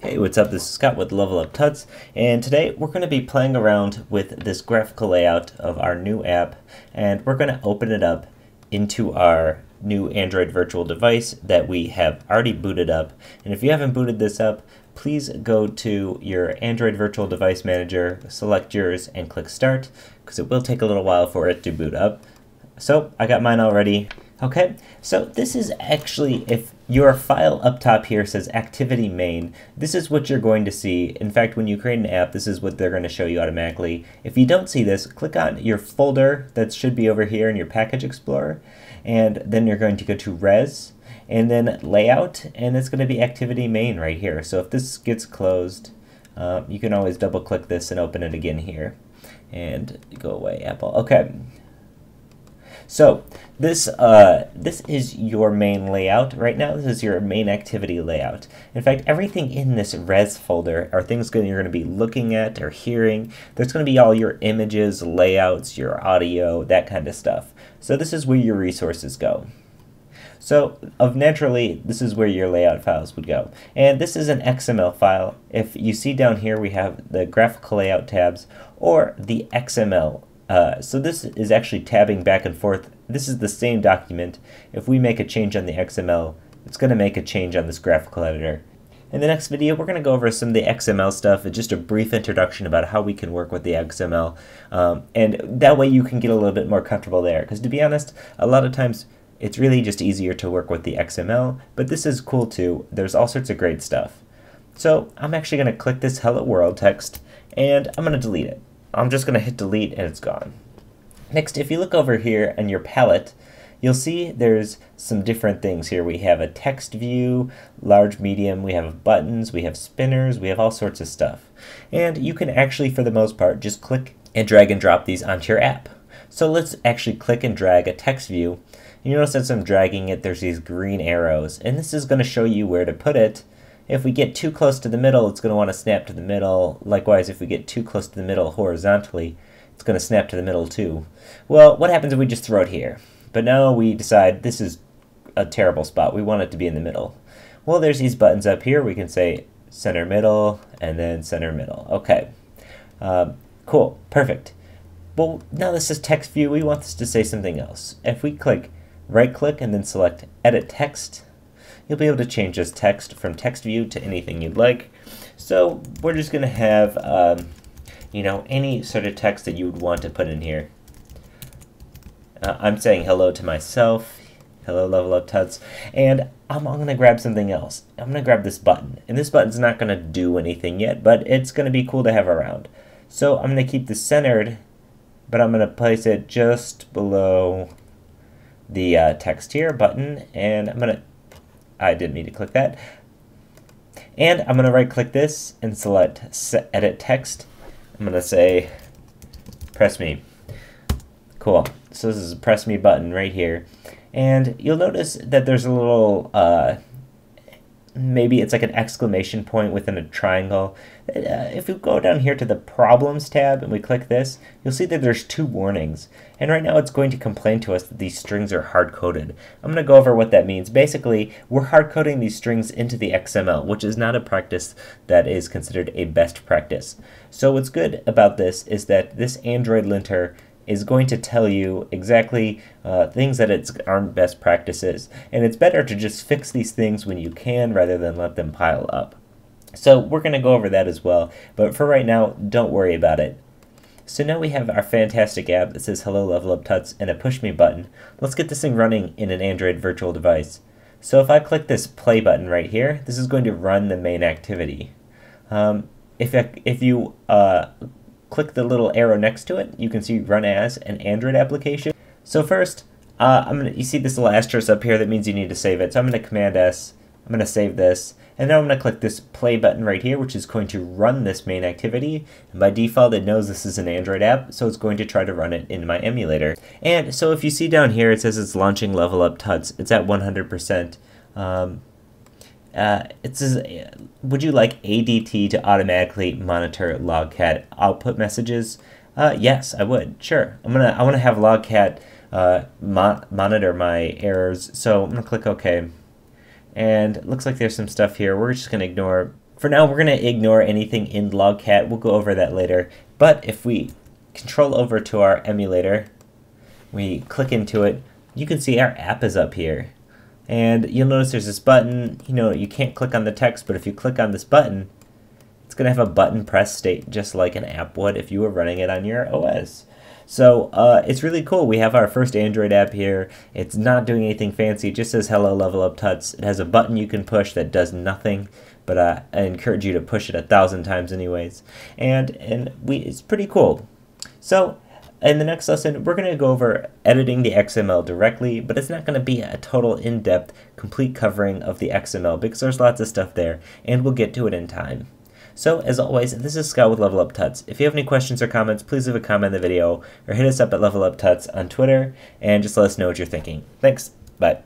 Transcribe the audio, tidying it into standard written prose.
Hey, what's up? This is Scott with Level Up Tuts, and today we're going to be playing around with this graphical layout of our new app, and we're going to open it up into our new Android virtual device that we have already booted up. And if you haven't booted this up, please go to your Android virtual device manager, select yours, and click Start, because it will take a little while for it to boot up. So I got mine already. Okay, so this is actually, if your file up top here says activity main, this is what you're going to see. In fact, when you create an app, this is what they're going to show you automatically. If you don't see this, click on your folder that should be over here in your package explorer, and then you're going to go to res, and then layout, and it's going to be activity main right here. So if this gets closed, you can always double click this and open it again here. And go away, Apple. Okay. So this is your main layout right now. This is your main activity layout. In fact, everything in this res folder are things you're going to be looking at or hearing. There's going to be all your images, layouts, your audio, that kind of stuff. So this is where your resources go. So naturally, this is where your layout files would go. And this is an XML file. If you see down here, we have the graphical layout tabs or the XML. So this is actually tabbing back and forth. This is the same document. If we make a change on the XML, it's going to make a change on this graphical editor. In the next video, we're going to go over some of the XML stuff and just a brief introduction about how we can work with the XML. And that way you can get a little bit more comfortable there. Because to be honest, a lot of times it's really just easier to work with the XML, but this is cool too. There's all sorts of great stuff. So I'm actually going to click this Hello World text and I'm going to delete it. I'm just going to hit delete and it's gone. Next, if you look over here in your palette, you'll see there's some different things here. We have a text view, large, medium, we have buttons, we have spinners, we have all sorts of stuff. And you can actually, for the most part, just click and drag and drop these onto your app. So let's actually click and drag a text view. You notice as I'm dragging it, there's these green arrows, and this is going to show you where to put it. If we get too close to the middle, it's going to want to snap to the middle. Likewise, if we get too close to the middle horizontally, it's going to snap to the middle too. Well, what happens if we just throw it here? But now we decide this is a terrible spot. We want it to be in the middle. Well, there's these buttons up here. We can say center middle and then center middle. Okay, cool, perfect. Well, now this is text view. We want this to say something else. If we click right click and then select edit text, you'll be able to change this text from text view to anything you'd like. So we're just going to have, any sort of text that you would want to put in here. I'm saying hello to myself, hello Level Up Tuts, and I'm going to grab something else. I'm going to grab this button, and this button's not going to do anything yet, but it's going to be cool to have around. So I'm going to keep this centered, but I'm going to place it just below the text here, button, and I didn't mean to click that. And I'm going to right click this and select edit text. I'm going to say press me. Cool. So this is a press me button right here. And you'll notice that there's a little, maybe it's like an exclamation point within a triangle. If we go down here to the problems tab and we click this, you'll see that there's two warnings. And right now it's going to complain to us that these strings are hard-coded. I'm going to go over what that means. Basically, we're hard-coding these strings into the XML, which is not a practice that is considered a best practice. So what's good about this is that this Android linter is going to tell you exactly things that aren't best practices. And it's better to just fix these things when you can rather than let them pile up. So we're going to go over that as well, but for right now, don't worry about it. So now we have our fantastic app that says Hello Level Up Tuts and a push me button. Let's get this thing running in an Android virtual device. So if I click this play button right here, this is going to run the main activity. If you click the little arrow next to it, you can see run as an Android application. So first, you see this little asterisk up here that means you need to save it. So I'm going to Command S, I'm going to save this, and now I'm going to click this play button right here, which is going to run this main activity. And by default, it knows this is an Android app, so it's going to try to run it in my emulator. And so if you see down here, it says it's launching Level Up Tuts. It's at 100%. It says, would you like ADT to automatically monitor Logcat output messages? Yes, I would. Sure. I want to have Logcat monitor my errors, so I'm going to click OK. And it looks like there's some stuff here we're just going to ignore. For now, we're going to ignore anything in logcat. We'll go over that later. But if we control over to our emulator, we click into it, you can see our app is up here. And you'll notice there's this button. You can't click on the text, but if you click on this button, it's going to have a button press state just like an app would if you were running it on your OS. So it's really cool. We have our first Android app here. It's not doing anything fancy. It just says hello level up tuts. It has a button you can push that does nothing, but I encourage you to push it 1,000 times anyways. And it's pretty cool. So in the next lesson, we're going to go over editing the XML directly, but it's not going to be a total in-depth, complete covering of the XML because there's lots of stuff there, and we'll get to it in time. So, as always, this is Scott with Level Up Tuts. If you have any questions or comments, please leave a comment in the video, or hit us up at Level Up Tuts on Twitter, and just let us know what you're thinking. Thanks. Bye.